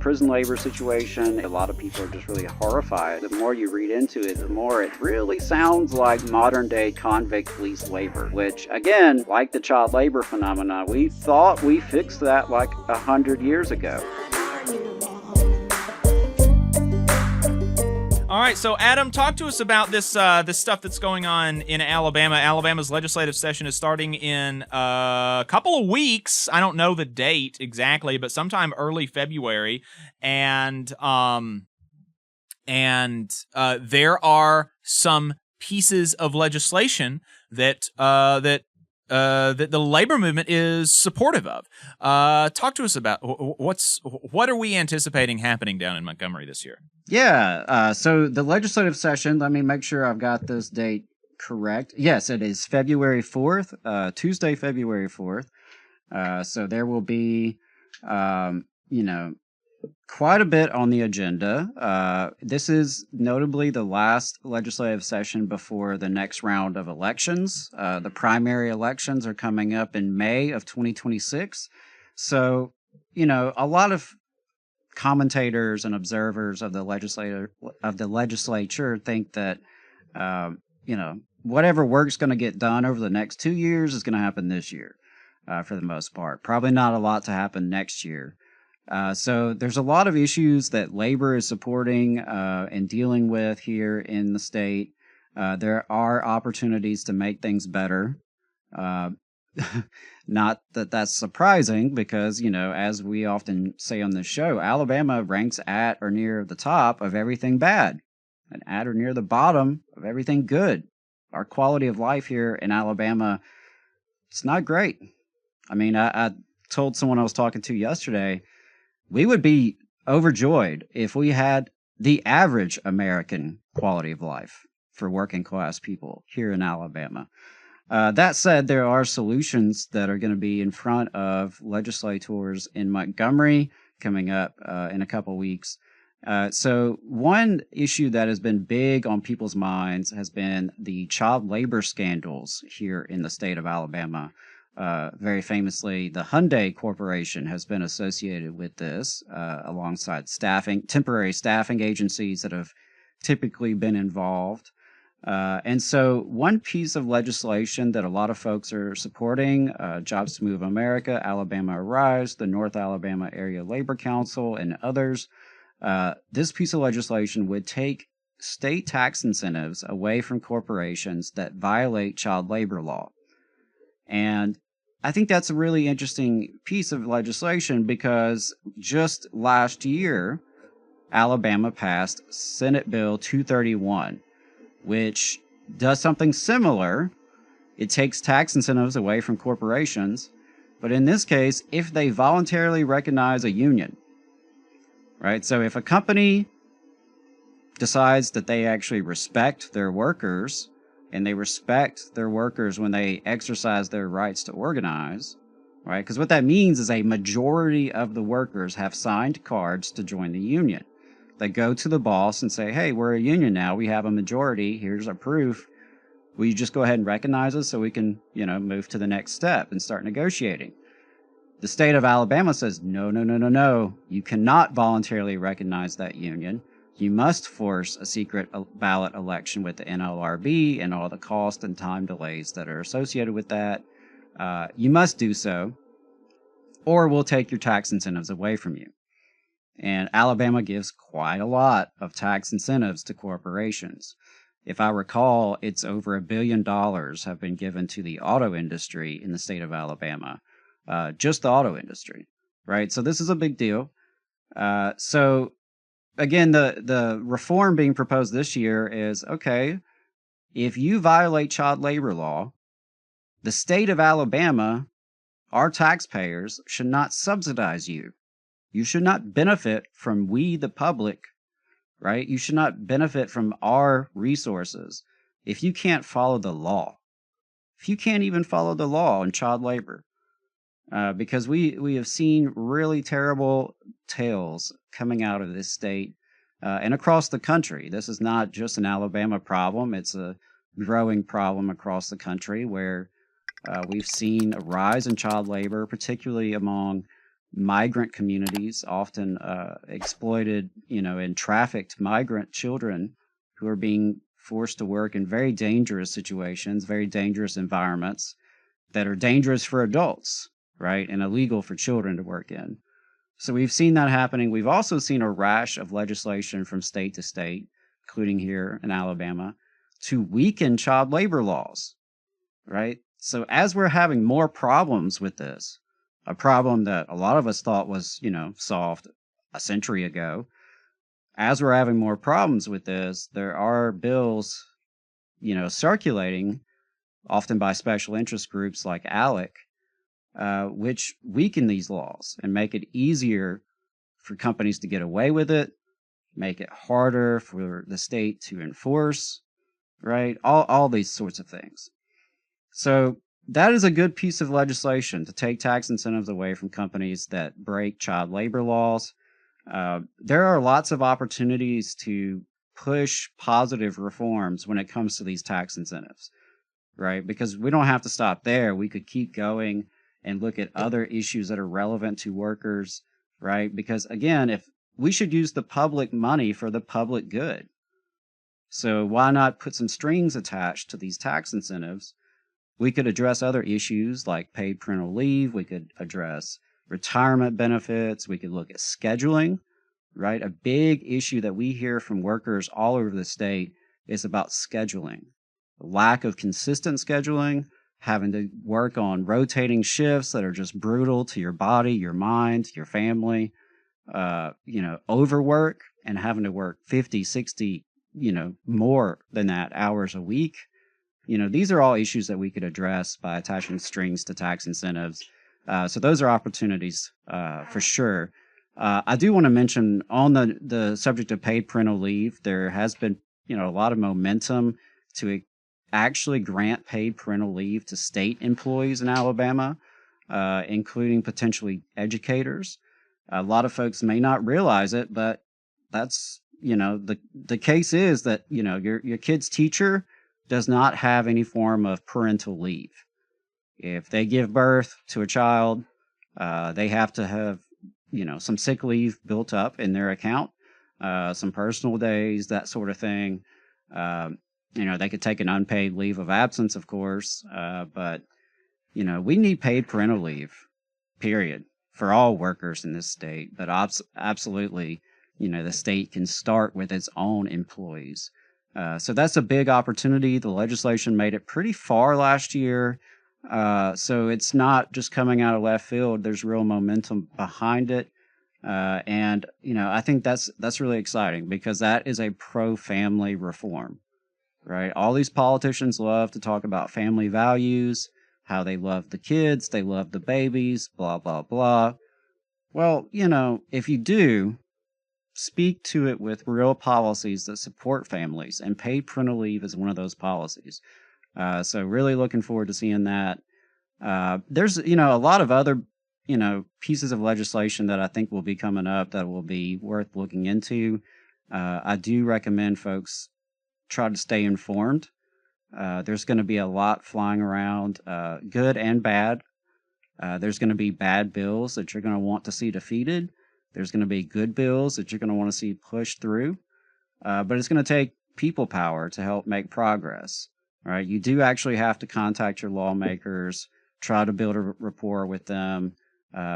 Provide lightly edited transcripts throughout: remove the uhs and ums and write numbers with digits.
prison labor situation. A lot of people are just really horrified. The more you read into it, the more it really sounds like modern day convict lease labor, which again, like the child labor phenomenon, we thought we fixed that like 100 years ago. All right, so Adam, talk to us about this stuff that's going on in Alabama. Alabama's legislative session is starting in a couple of weeks. I don't know the date exactly, but sometime early February, and there are some pieces of legislation that the labor movement is supportive of. Talk to us about what are we anticipating happening down in Montgomery this year? Yeah, so the legislative session, let me make sure I've got this date correct. Yes, it is February 4th, Tuesday, February 4th. So there will be, quite a bit on the agenda. This is notably the last legislative session before the next round of elections. The primary elections are coming up in May of 2026. So, a lot of commentators and observers of the legislature think that, whatever work's going to get done over the next 2 years is going to happen this year, for the most part. Probably not a lot to happen next year. So there's a lot of issues that labor is supporting and dealing with here in the state. There are opportunities to make things better. Not that that's surprising because, as we often say on this show, Alabama ranks at or near the top of everything bad and at or near the bottom of everything good. Our quality of life here in Alabama, it's not great. I mean, I told someone I was talking to yesterday, we would be overjoyed if we had the average American quality of life for working class people here in Alabama. That said, there are solutions that are going to be in front of legislators in Montgomery coming up in a couple weeks. So one issue that has been big on people's minds has been the child labor scandals here in the state of Alabama. Very famously, the Hyundai Corporation has been associated with this, alongside temporary staffing agencies that have typically been involved. And so one piece of legislation that a lot of folks are supporting, Jobs to Move America, Alabama Arise, the North Alabama Area Labor Council, and others, this piece of legislation would take state tax incentives away from corporations that violate child labor law. And I think that's a really interesting piece of legislation because just last year, Alabama passed Senate Bill 231, which does something similar. It takes tax incentives away from corporations, but in this case, if they voluntarily recognize a union, right? So if a company decides that they actually respect their workers, and they respect their workers when they exercise their rights to organize, right? Because what that means is a majority of the workers have signed cards to join the union. They go to the boss and say, hey, we're a union now. We have a majority. Here's our proof. Will you just go ahead and recognize us so we can, move to the next step and start negotiating? The state of Alabama says, no. You cannot voluntarily recognize that union. You must force a secret ballot election with the NLRB and all the cost and time delays that are associated with that. You must do so, or we'll take your tax incentives away from you. And Alabama gives quite a lot of tax incentives to corporations. If I recall, it's over $1 billion have been given to the auto industry in the state of Alabama. Just the auto industry, right? So this is a big deal. So again, the reform being proposed this year is, okay, if you violate child labor law, the state of Alabama, our taxpayers, should not subsidize you. You should not benefit from we, the public, right? You should not benefit from our resources if you can't follow the law. If you can't even follow the law on child labor. Because we have seen really terrible tales coming out of this state and across the country. This is not just an Alabama problem. It's a growing problem across the country where we've seen a rise in child labor, particularly among migrant communities, often exploited, and trafficked migrant children who are being forced to work in very dangerous situations, very dangerous environments that are dangerous for adults, right, and illegal for children to work in. So we've seen that happening. We've also seen a rash of legislation from state to state, including here in Alabama, to weaken child labor laws, right? So as we're having more problems with this, a problem that a lot of us thought was, solved a century ago, as we're having more problems with this, there are bills, circulating, often by special interest groups like ALEC, which weaken these laws and make it easier for companies to get away with it, make it harder for the state to enforce, right? All these sorts of things. So that is a good piece of legislation to take tax incentives away from companies that break child labor laws. There are lots of opportunities to push positive reforms when it comes to these tax incentives, right? Because we don't have to stop there. We could keep going and look at other issues that are relevant to workers, right? Because again, if we should use the public money for the public good. So why not put some strings attached to these tax incentives? We could address other issues like paid parental leave. We could address retirement benefits. We could look at scheduling, right? A big issue that we hear from workers all over the state is about scheduling. The lack of consistent scheduling, having to work on rotating shifts that are just brutal to your body, your mind, your family, overwork and having to work 50, 60, more than that hours a week. These are all issues that we could address by attaching strings to tax incentives. So those are opportunities for sure. I do want to mention on the subject of paid parental leave, there has been, a lot of momentum to actually grant paid parental leave to state employees in Alabama, including potentially educators. A lot of folks may not realize it, but that's, the case is that, your kid's teacher does not have any form of parental leave. If they give birth to a child, they have to have, some sick leave built up in their account, some personal days, that sort of thing. They could take an unpaid leave of absence, of course, but, we need paid parental leave, period, for all workers in this state. But absolutely, the state can start with its own employees. So that's a big opportunity. The legislation made it pretty far last year. So it's not just coming out of left field. There's real momentum behind it. And I think that's really exciting because that is a pro-family reform, right? All these politicians love to talk about family values, how they love the kids, they love the babies, blah, blah, blah. Well, if you do, speak to it with real policies that support families, and paid parental leave is one of those policies. So really looking forward to seeing that. There's, a lot of other, pieces of legislation that I think will be coming up that will be worth looking into. I do recommend folks try to stay informed. There's going to be a lot flying around, good and bad. There's going to be bad bills that you're going to want to see defeated. There's going to be good bills that you're going to want to see pushed through. But it's going to take people power to help make progress. Right? You do actually have to contact your lawmakers, try to build a rapport with them,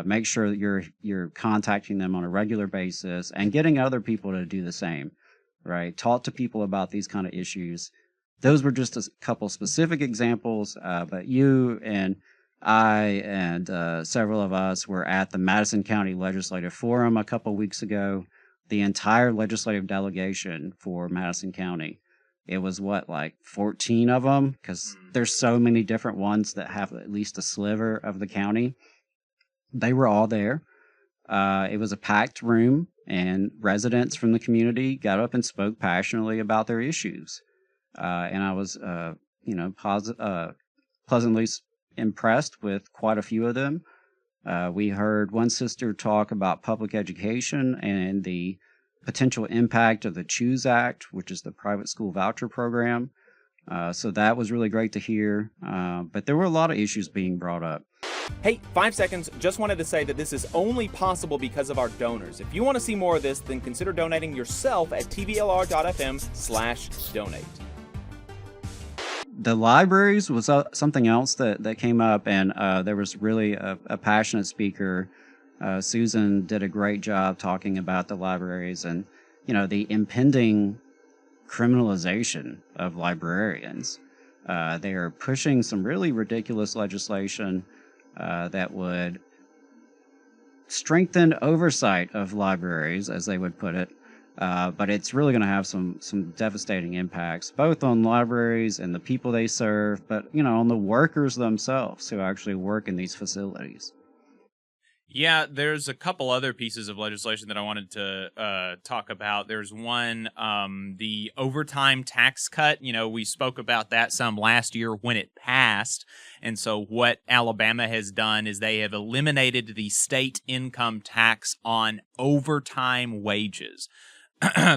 make sure that you're contacting them on a regular basis and getting other people to do the same. Right? Talk to people about these kind of issues. Those were just a couple specific examples, but you and I and several of us were at the Madison County Legislative Forum a couple weeks ago. The entire legislative delegation for Madison County. It was 14 of them, because there's so many different ones that have at least a sliver of the county. They were all there. It was a packed room, and residents from the community got up and spoke passionately about their issues. And I was, pleasantly impressed with quite a few of them. We heard one sister talk about public education and the potential impact of the CHOOSE Act, which is the private school voucher program. So that was really great to hear. But there were a lot of issues being brought up. Hey, 5 seconds, just wanted to say that this is only possible because of our donors. If you want to see more of this, then consider donating yourself at tvlr.fm/donate. The libraries was something else that came up, and there was really a passionate speaker. Susan did a great job talking about the libraries and, the impending criminalization of librarians. They are pushing some really ridiculous legislation that would strengthen oversight of libraries, as they would put it. But it's really going to have some devastating impacts, both on libraries and the people they serve, but, on the workers themselves who actually work in these facilities. Yeah, there's a couple other pieces of legislation that I wanted to talk about. There's one, the overtime tax cut. We spoke about that some last year when it passed. And so what Alabama has done is they have eliminated the state income tax on overtime wages.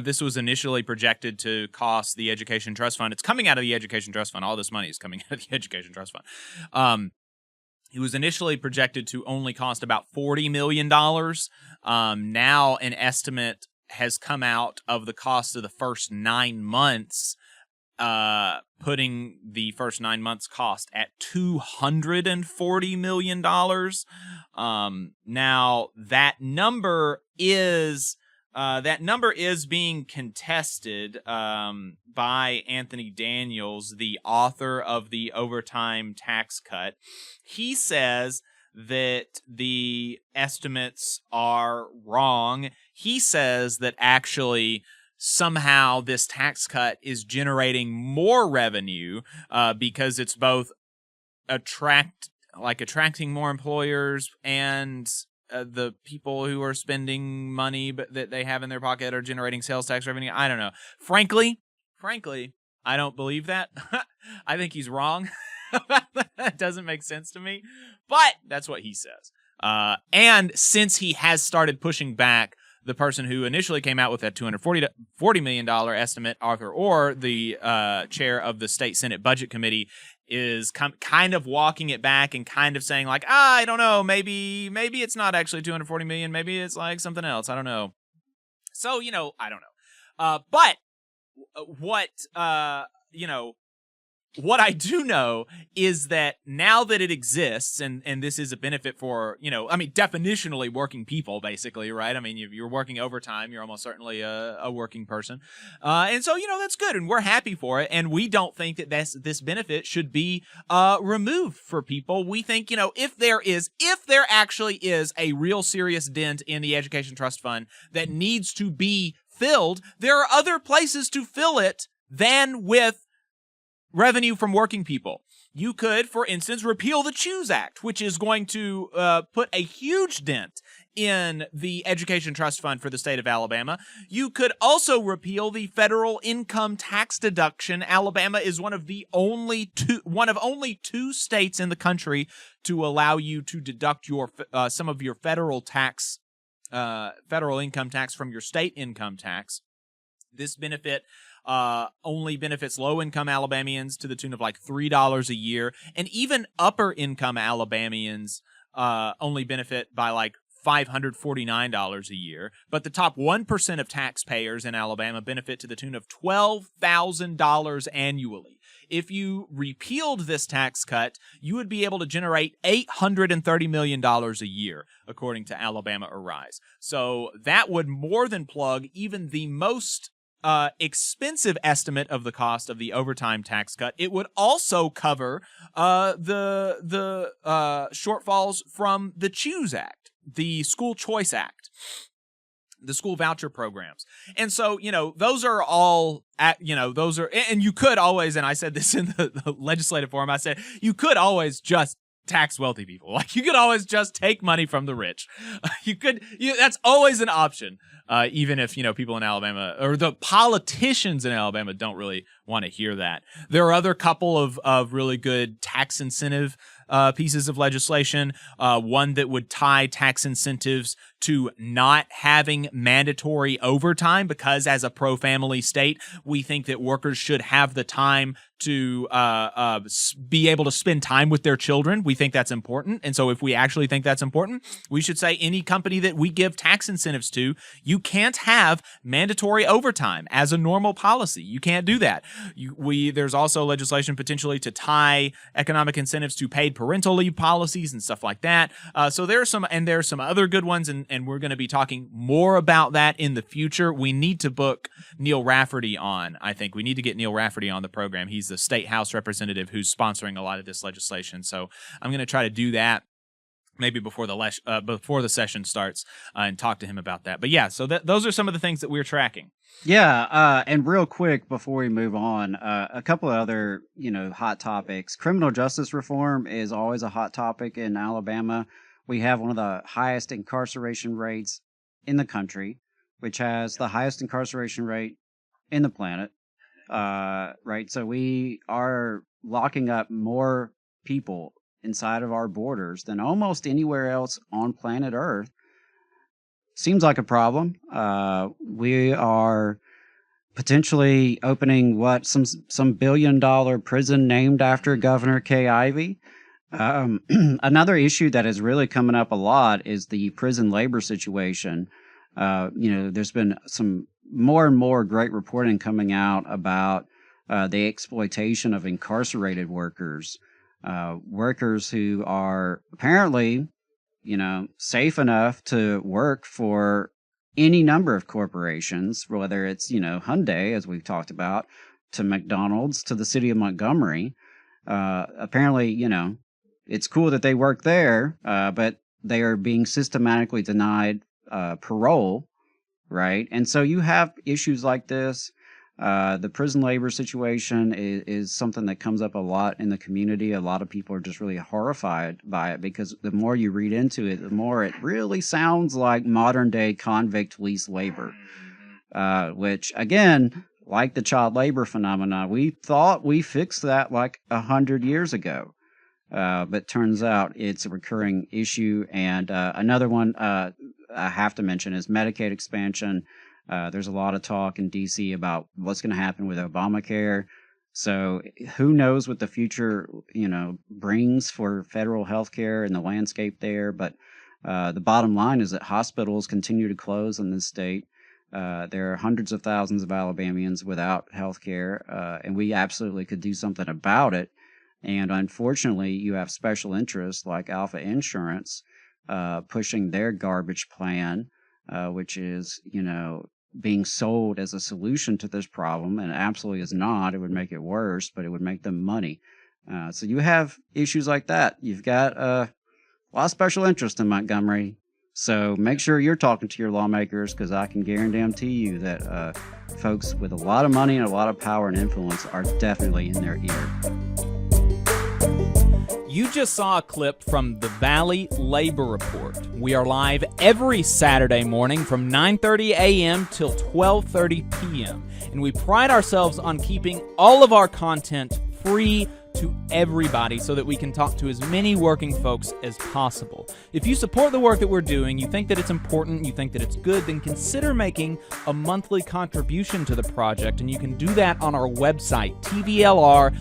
This was initially projected to cost the Education Trust Fund. It's coming out of the Education Trust Fund. All this money is coming out of the Education Trust Fund. It was initially projected to only cost about $40 million. Now an estimate has come out of the cost of the first 9 months, putting the first 9 months cost at $240 million. Now that number is being contested by Anthony Daniels, the author of the overtime tax cut. He says that the estimates are wrong. He says that actually somehow this tax cut is generating more revenue because it's both attracting more employers and the people who are spending money but that they have in their pocket are generating sales tax revenue. I don't know. Frankly, I don't believe that. I think he's wrong. That doesn't make sense to me. But that's what he says. And since he has started pushing back, the person who initially came out with that $240 million estimate, Arthur Orr, the chair of the State Senate Budget Committee, is kind of walking it back and kind of saying like, I don't know, maybe it's not actually $240 million, maybe it's like something else, I don't know. So, I don't know. But what I do know is that now that it exists, and this is a benefit for, definitionally working people, basically, right? I mean, if you're working overtime, you're almost certainly a working person. And so, that's good, and we're happy for it, and we don't think that this benefit should be removed for people. We think, if there actually is a real serious dent in the Education Trust Fund that needs to be filled, there are other places to fill it than with revenue from working people. You could, for instance, repeal the Choose Act, which is going to put a huge dent in the Education Trust Fund for the state of Alabama. You could also repeal the federal income tax deduction. Alabama is one of only two states in the country to allow you to deduct your some of your federal income tax from your state income tax. This benefit only benefits low-income Alabamians to the tune of like $3 a year, and even upper-income Alabamians only benefit by like $549 a year. But the top 1% of taxpayers in Alabama benefit to the tune of $12,000 annually. If you repealed this tax cut, you would be able to generate $830 million a year, according to Alabama Arise. So that would more than plug even the most expensive estimate of the cost of the overtime tax cut. It would also cover the shortfalls from the Choose Act, the School Choice Act, the school voucher programs. And so, those are all, and you could always, and I said this in the legislative forum, I said, you could always just tax wealthy people. Like, you could always just take money from the rich. That's always an option. Even if, people in Alabama or the politicians in Alabama don't really want to hear that. There are other couple of really good tax incentive pieces of legislation. One that would tie tax incentives to not having mandatory overtime, because as a pro-family state, we think that workers should have the time be able to spend time with their children. We think that's important. And so if we actually think that's important, we should say any company that we give tax incentives to, you can't have mandatory overtime as a normal policy. You can't do that. There's also legislation potentially to tie economic incentives to paid parental leave policies and stuff like that. So there are some other good ones, and we're going to be talking more about that in the future. We need to book Neil Rafferty on. I think we need to get Neil Rafferty on the program. He's the state house representative who's sponsoring a lot of this legislation. So I'm going to try to do that maybe before the session starts and talk to him about that. But yeah, so those are some of the things that we're tracking. Yeah, and real quick before we move on, a couple of other, hot topics. Criminal justice reform is always a hot topic in Alabama. We have one of the highest incarceration rates in the country, which has the highest incarceration rate in the planet. Right? So we are locking up more people inside of our borders than almost anywhere else on planet Earth. Seems like a problem. We are potentially opening some $1 billion prison named after Governor Kay Ivey. Another issue that is really coming up a lot is the prison labor situation. There's been some more and more great reporting coming out about the exploitation of incarcerated workers, workers who are apparently, safe enough to work for any number of corporations, whether it's, Hyundai, as we've talked about, to McDonald's, to the city of Montgomery. Apparently, it's cool that they work there, but they are being systematically denied parole, right? And so you have issues like this. The prison labor situation is something that comes up a lot in the community. A lot of people are just really horrified by it because the more you read into it, the more it really sounds like modern day convict lease labor, which again, like the child labor phenomena, we thought we fixed that like 100 years ago. But turns out it's a recurring issue. And another one I have to mention is Medicaid expansion. There's a lot of talk in D.C. about what's going to happen with Obamacare. So who knows what the future, brings for federal health care and the landscape there. But the bottom line is that hospitals continue to close in this state. There are hundreds of thousands of Alabamians without health care, and we absolutely could do something about it. And unfortunately, you have special interests like Alpha Insurance pushing their garbage plan, which is, being sold as a solution to this problem, and it absolutely is not. It would make it worse, but it would make them money. So you have issues like that. You've got a lot of special interest in Montgomery. So make sure you're talking to your lawmakers, because I can guarantee you that folks with a lot of money and a lot of power and influence are definitely in their ear. You just saw a clip from the Valley Labor Report. We are live every Saturday morning from 9:30 a.m. till 12:30 p.m. And we pride ourselves on keeping all of our content free to everybody so that we can talk to as many working folks as possible. If you support the work that we're doing, you think that it's important, you think that it's good, then consider making a monthly contribution to the project, and you can do that on our website, tvlr.fm.